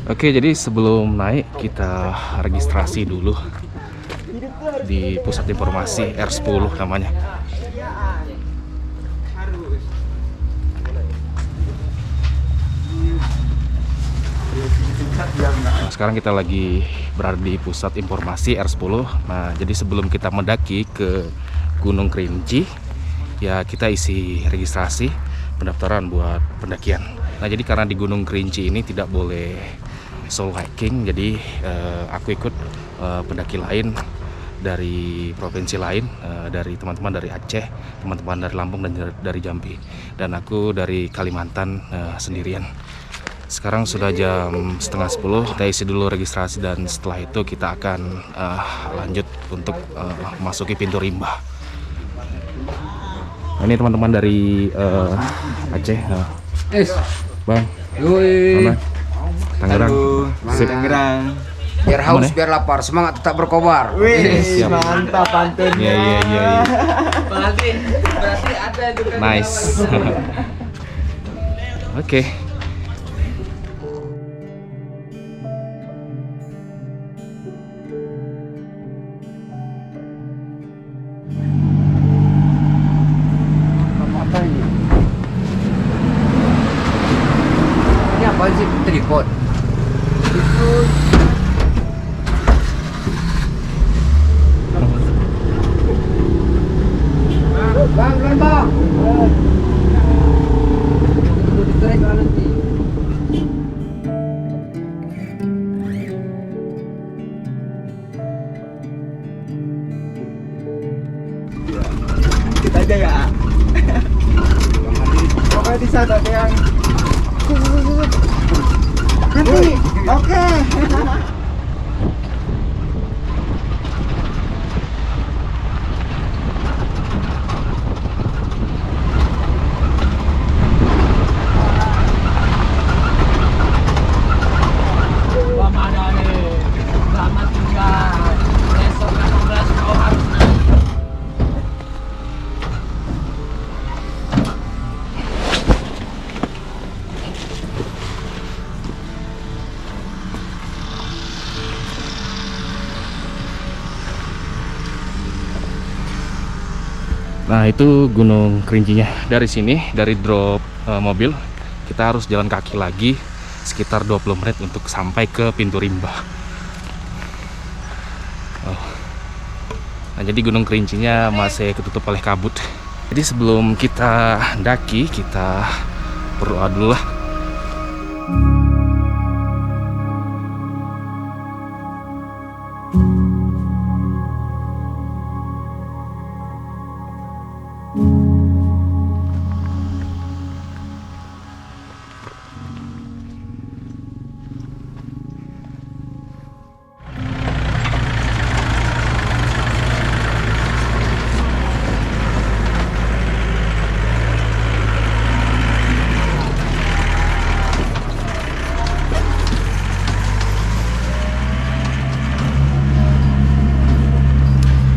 Oke, jadi sebelum naik kita registrasi dulu di pusat informasi R10 namanya. Nah, sekarang kita lagi berada di pusat informasi R10. Nah, jadi sebelum kita mendaki ke Gunung Kerinci, ya kita isi registrasi pendaftaran buat pendakian. Nah, jadi karena di Gunung Kerinci ini tidak boleh solo hiking, jadi aku ikut pendaki lain dari provinsi lain, dari teman-teman dari Aceh, teman-teman dari Lampung dan dari Jambi, dan aku dari Kalimantan sendirian. Sekarang sudah jam setengah 10, kita isi dulu registrasi dan setelah itu kita akan lanjut untuk masuki pintu rimba. Nah, ini teman-teman dari Aceh, Bang, mana? Tangerang. Sip. Tangerang. Biar haus, biar lapar, semangat tetap berkobar. Wih, Siap. mantap pantun. Iya. Berarti ada juga. Nice. Oke. Apa ini? Ini apa sih, tripod? Itu Bang. Ditrek nanti. Kita aja ya. Pokoknya di sana yang nanti. Oke. Selamat tinggal. Besok 16 kau harus. Nah, itu Gunung Kerincinya. Dari sini, dari drop mobil, kita harus jalan kaki lagi sekitar 20 menit untuk sampai ke pintu rimba. Oh. Nah, jadi Gunung Kerincinya masih ketutup oleh kabut. Jadi sebelum kita daki, kita berdoa dulu lah.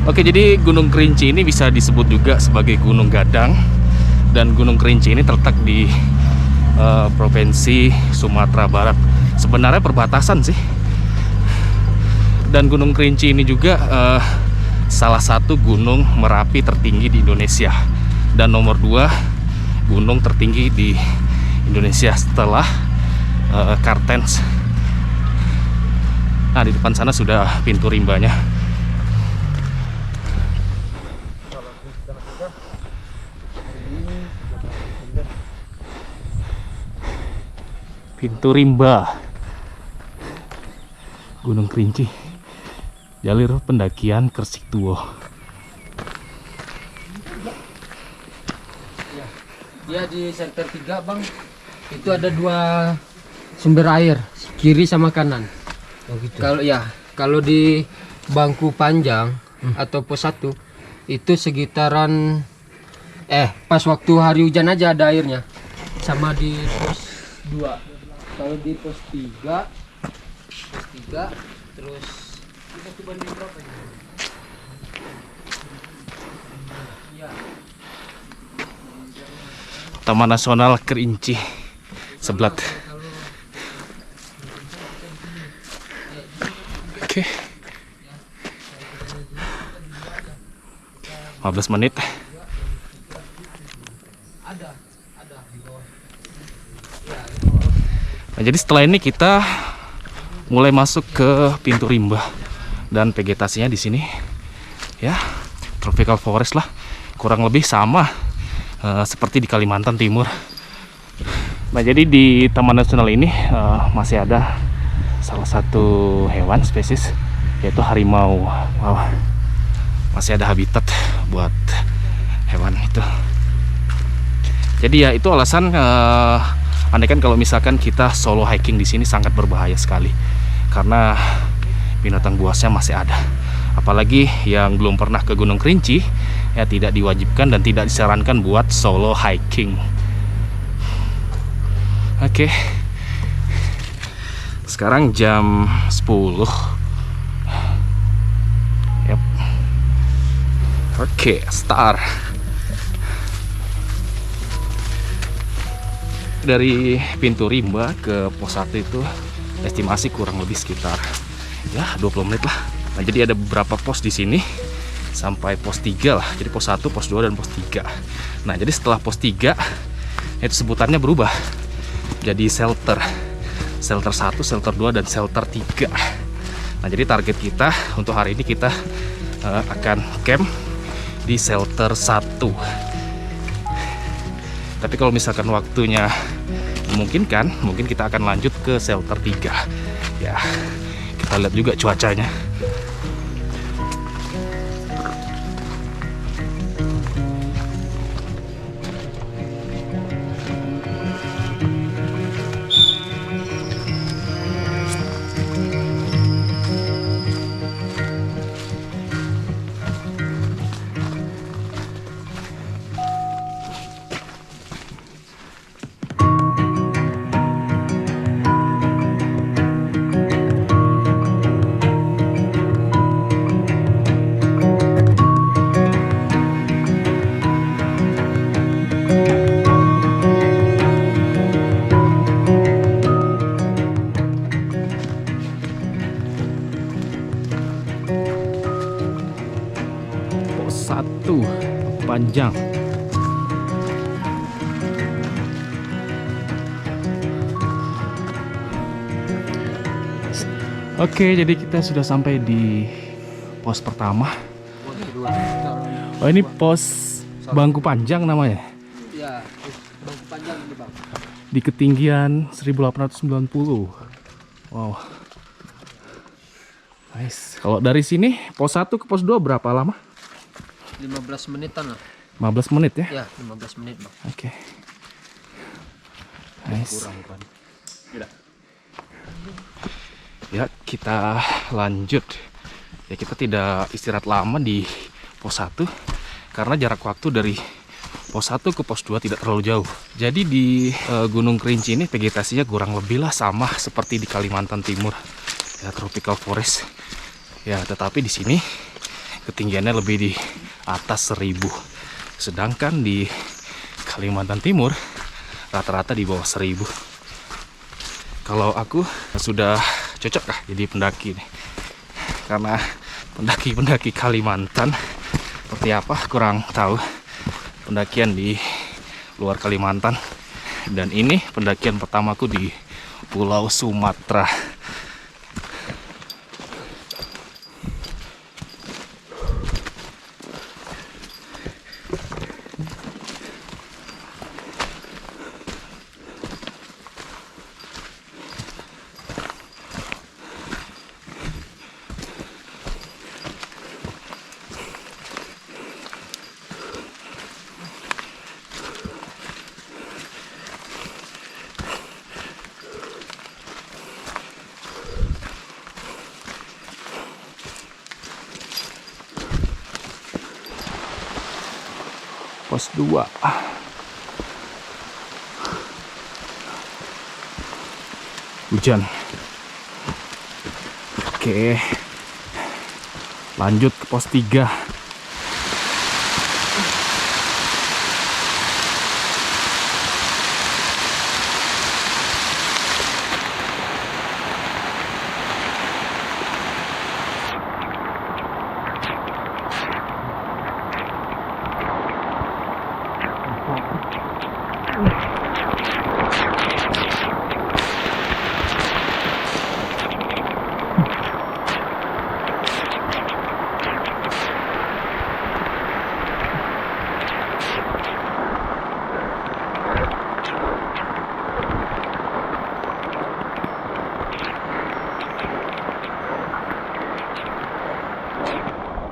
Oke, jadi Gunung Kerinci ini bisa disebut juga sebagai Gunung Gadang, dan Gunung Kerinci ini terletak di Provinsi Sumatera Barat. Sebenarnya perbatasan sih. Dan Gunung Kerinci ini juga salah satu gunung Merapi tertinggi di Indonesia, dan nomor 2 gunung tertinggi di Indonesia setelah Kartens. Nah, di depan sana sudah pintu rimbanya. Pintu rimba Gunung Kerinci, jalur pendakian Kresik Tuo. Dia di center 3, Bang. Itu ada 2 sumber air, kiri sama kanan. Oh, gitu. Kalau di bangku panjang atau pos 1 itu sekitaran pas waktu hari hujan aja ada airnya. Sama di pos 2. Kalau di pos 3 terus kita coba di berapa ini? Ya. Taman Nasional Kerinci Seblat. Oke. 15 menit. Nah, jadi setelah ini kita mulai masuk ke pintu rimba dan vegetasinya di sini ya tropical forest lah, kurang lebih sama seperti di Kalimantan Timur. Nah, jadi di Taman Nasional ini masih ada salah satu hewan spesies yaitu harimau. Wow, masih ada habitat buat hewan itu. Jadi ya itu alasan andai kan kalau misalkan kita solo hiking di sini sangat berbahaya sekali karena binatang buasnya masih ada. Apalagi yang belum pernah ke Gunung Kerinci ya tidak diwajibkan dan tidak disarankan buat solo hiking. Oke. Sekarang jam 10. Yap. Oke, start. Dari pintu rimba ke pos 1 itu estimasi kurang lebih sekitar ya 20 menit lah. Nah, jadi ada beberapa pos di sini sampai pos 3 lah. Jadi pos 1, pos 2 dan pos 3. Nah, jadi setelah pos 3 itu sebutannya berubah jadi shelter. Shelter 1, shelter 2 dan shelter 3. Nah, jadi target kita untuk hari ini kita akan camp di shelter 1. Tapi kalau misalkan waktunya memungkinkan, mungkin kita akan lanjut ke shelter 3. Ya, kita lihat juga cuacanya. Pos 1 panjang. Oke, jadi kita sudah sampai di pos pertama. Oh, ini pos bangku panjang namanya. Ya, bangku panjang ini bang. Di ketinggian 1890. Wow. Nice. Kalau dari sini pos 1 ke pos 2 berapa lama? 15 menitan lah. 15 menit ya? Ya, 15 menit bang. Oke. Nice. Kurang kan. Ya, kita lanjut. Ya, kita tidak istirahat lama di pos 1 karena jarak waktu dari pos 1 ke pos 2 tidak terlalu jauh. Jadi di Gunung Kerinci ini vegetasinya kurang lebih lah sama seperti di Kalimantan Timur. Ya, tropical forest. Ya, tetapi di sini ketinggiannya lebih di atas 1000. Sedangkan di Kalimantan Timur rata-rata di bawah 1000. Kalau aku sudah cocok lah jadi pendaki nih. Karena pendaki-pendaki Kalimantan seperti apa kurang tahu. Pendakian di luar Kalimantan. Dan ini pendakian pertamaku di Pulau Sumatera. Pos 2. Hujan. Oke. Lanjut ke pos 3.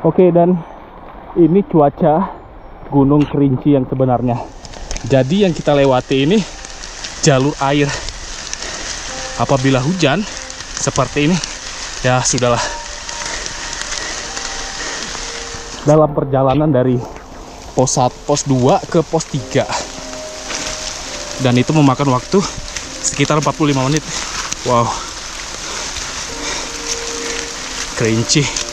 Oke, dan ini cuaca Gunung Kerinci yang sebenarnya. Jadi yang kita lewati ini jalur air. Apabila hujan seperti ini, ya sudahlah. Dalam perjalanan dari pos 2 ke pos 3. Dan itu memakan waktu sekitar 45 menit. Wow. Kerinci.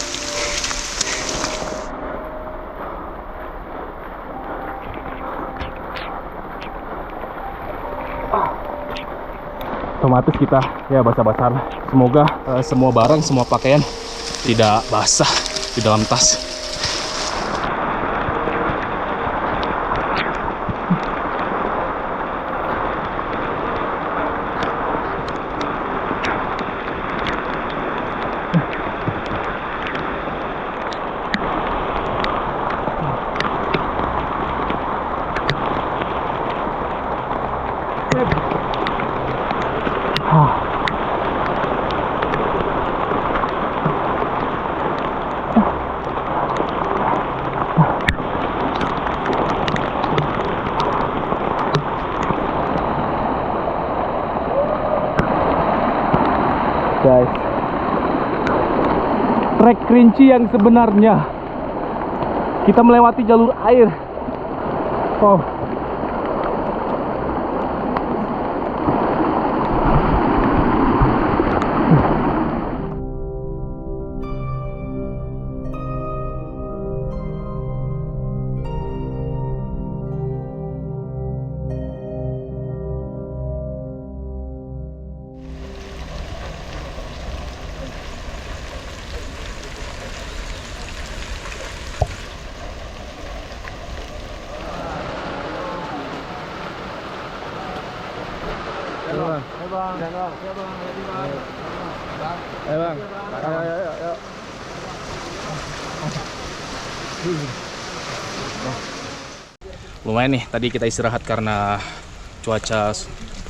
Otomatis kita ya basah-basahan. Semoga semua barang, semua pakaian tidak basah di dalam tas. Guys, trek Kerinci yang sebenarnya. Kita melewati jalur air. Oh. Lumayan nih, tadi kita istirahat karena cuaca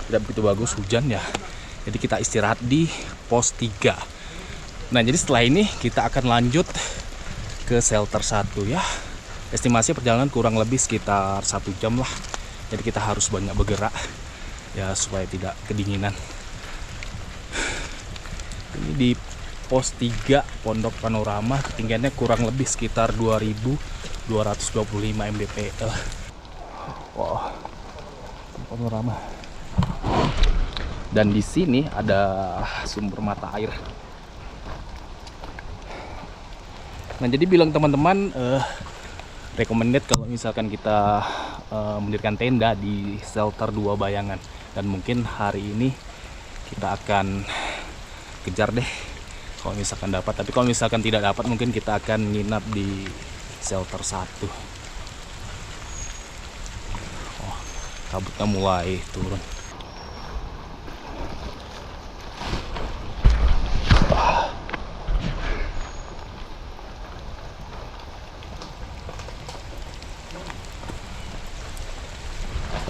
tidak begitu bagus, hujan ya. Jadi kita istirahat di pos 3. Nah, jadi setelah ini kita akan lanjut ke shelter 1 ya. Estimasi perjalanan kurang lebih sekitar 1 jam lah. Jadi kita harus banyak bergerak ya supaya tidak kedinginan. Ini di pos 3 Pondok Panorama, ketinggiannya kurang lebih sekitar 2225 mdpl. Wow, panorama. Dan di sini ada sumber mata air. Nah, jadi bilang teman-teman recommended kalau misalkan kita mendirikan tenda di shelter 2 Bayangan. Dan mungkin hari ini kita akan kejar deh kalau misalkan dapat. Tapi kalau misalkan tidak dapat, mungkin kita akan nginap di shelter 1. Oh, kabutnya mulai turun.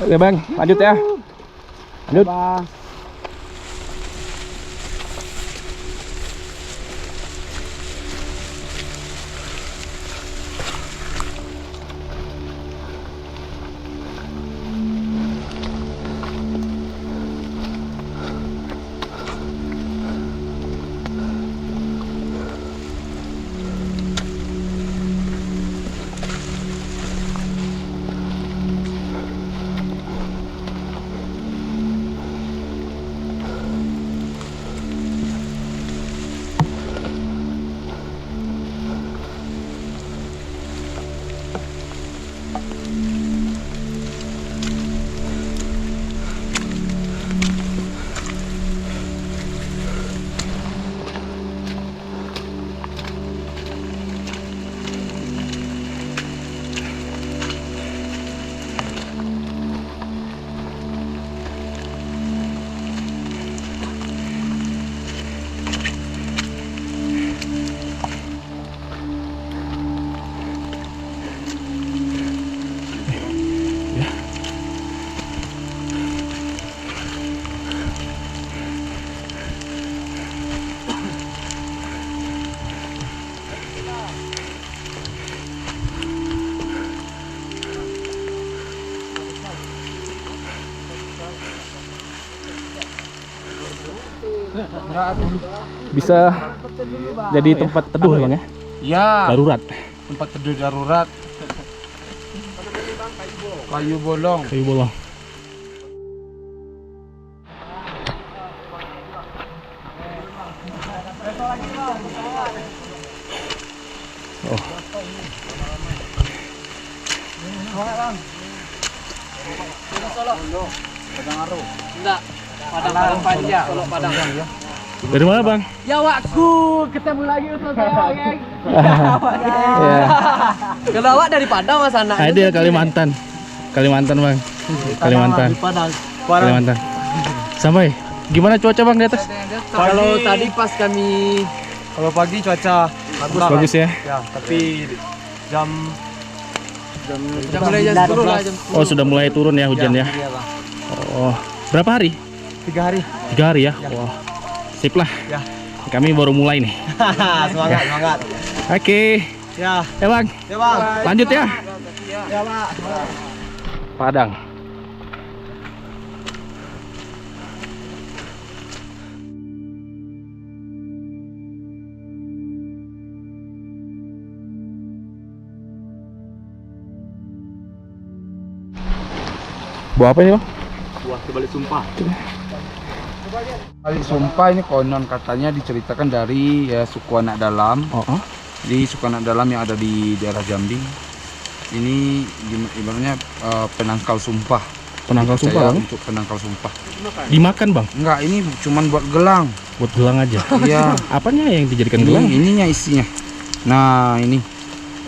Oke Bang, lanjut ya. Lanjut. Bisa jadi tempat teduh Bang ya? Ya, Darurat. tempat tidur darurat. Kayu bolong. Kayu bolong. Oh. Padang Panjang. Dari mana Bang? Ya waktu ketemu lagi untuk saya, geng. Ya. Kalau awak dari Padang Mas anak. Ada Kalimantan. Kalimantan Bang. Kalimantan. Kalimantan. Sampai. Gimana cuaca Bang di atas? Kalau tadi pas kami Kalau pagi cuaca Bagus ya. Ya, tapi jam mulai jam 10 lah, jam 10. Oh, sudah mulai turun ya hujan ya. Iya, Bang. Oh. Berapa hari? 3 hari. 3 hari ya. Wah. Sip lah. Ya. Kami baru mulai nih. Semangat, semangat. Oke. Ya, Ya Bang. ya Bang. Lanjut ya. Ya, Pak. Padang. Buah apa ini Bang? Buah kebalik sumpah. Kebalik sumpah ini konon katanya diceritakan dari ya suku anak dalam. Oh. Jadi suku anak dalam yang ada di daerah Jambi. Ini ibaratnya penangkal sumpah. Penangkal sumpah Percaya Bang? untuk penangkal sumpah. Dimakan Bang? Enggak, ini cuman buat gelang. Buat gelang aja. Iya. Apanya yang dijadikan Ini gelang? ininya isinya. Nah, ini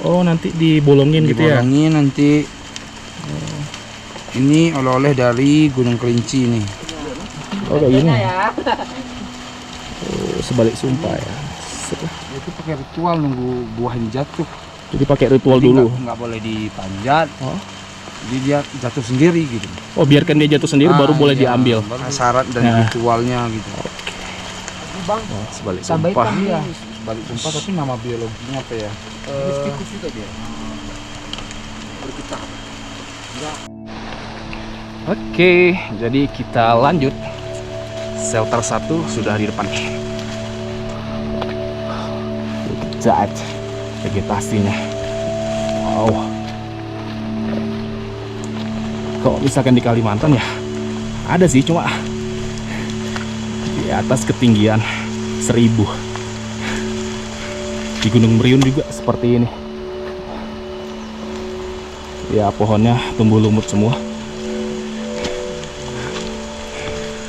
Oh, nanti dibolongin gitu ya. dibolongin nanti. Ini oleh-oleh dari Gunung Kerinci ini. Oh, kayak gini. Oh, sebalik sumpah ya. Itu pakai ritual nunggu buah ini jatuh. Jadi pakai ritual Jadi dulu. nggak boleh dipanjat. Oh. Jadi dia jatuh sendiri gitu. Oh, biarkan dia jatuh sendiri baru boleh iya, diambil. baru syarat dan Nah. ritualnya gitu. Oh, sebalik Sampai sumpah. Iya, balik sumpah tapi nama biologinya apa ya? Mistifus juga dia. Oke, jadi kita lanjut. Shelter 1 sudah di depan. Lihat vegetasinya. Wow. Kalau misalkan di Kalimantan ya ada sih, cuma di atas ketinggian 1000. Di Gunung Meriun juga seperti ini. Ya, pohonnya tumbuh lumut semua.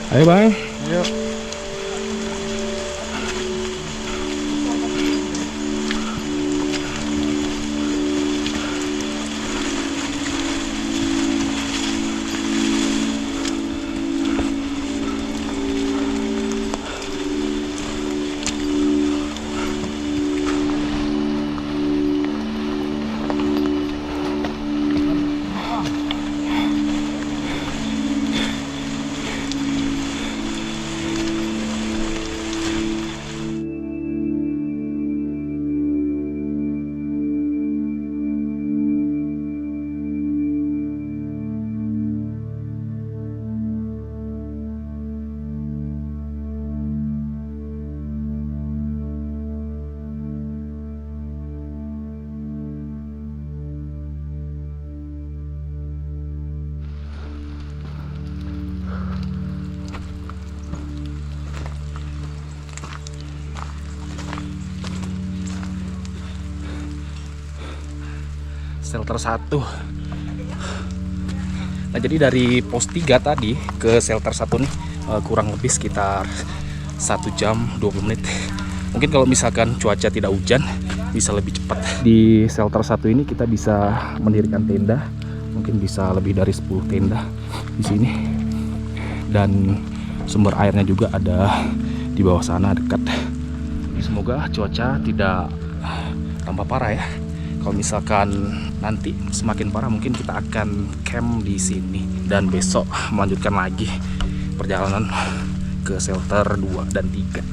Ayo Bang. Ayo. Shelter 1. Nah, jadi dari pos 3 tadi ke shelter 1 nih kurang lebih sekitar 1 jam 20 menit. Mungkin kalau misalkan cuaca tidak hujan bisa lebih cepat. Di shelter 1 ini kita bisa mendirikan tenda. Mungkin bisa lebih dari 10 tenda di sini. Dan sumber airnya juga ada di bawah sana dekat. Semoga cuaca tidak tambah parah ya. Kalau misalkan nanti semakin parah, mungkin kita akan camp di sini dan besok melanjutkan lagi perjalanan ke shelter 2 dan 3.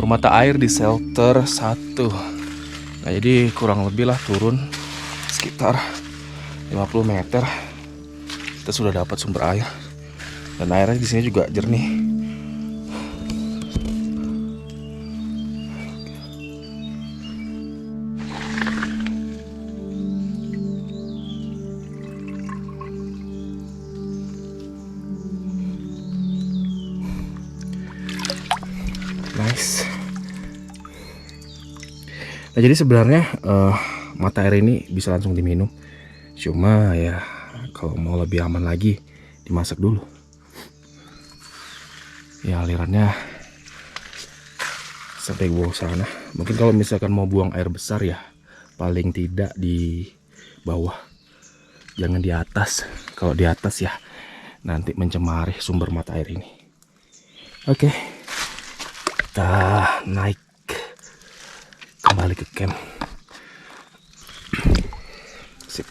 sumber mata air di shelter 1. Nah, jadi kurang lebih lah turun sekitar 50 meter kita sudah dapat sumber air. Dan airnya di sini juga jernih. Nice. Nah, jadi sebenarnya mata air ini bisa langsung diminum. Cuma ya kalau mau lebih aman lagi dimasak dulu. Ya alirannya sampai bawah sana. Mungkin kalau misalkan mau buang air besar ya paling tidak di bawah, jangan di atas. Kalau di atas ya nanti mencemari sumber mata air ini. Oke, kita naik kembali ke camp. Sip.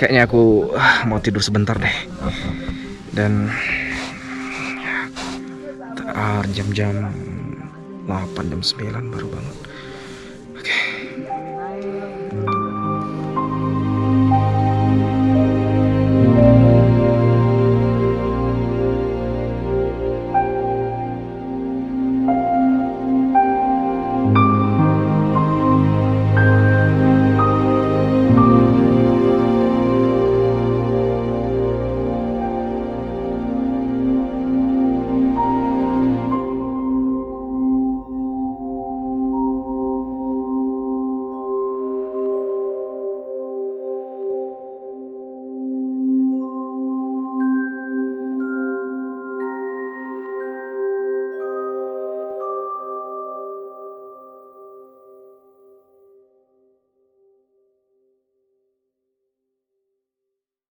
Kayaknya aku mau tidur sebentar deh. Dan jam-jam 8 jam 9 baru bangun.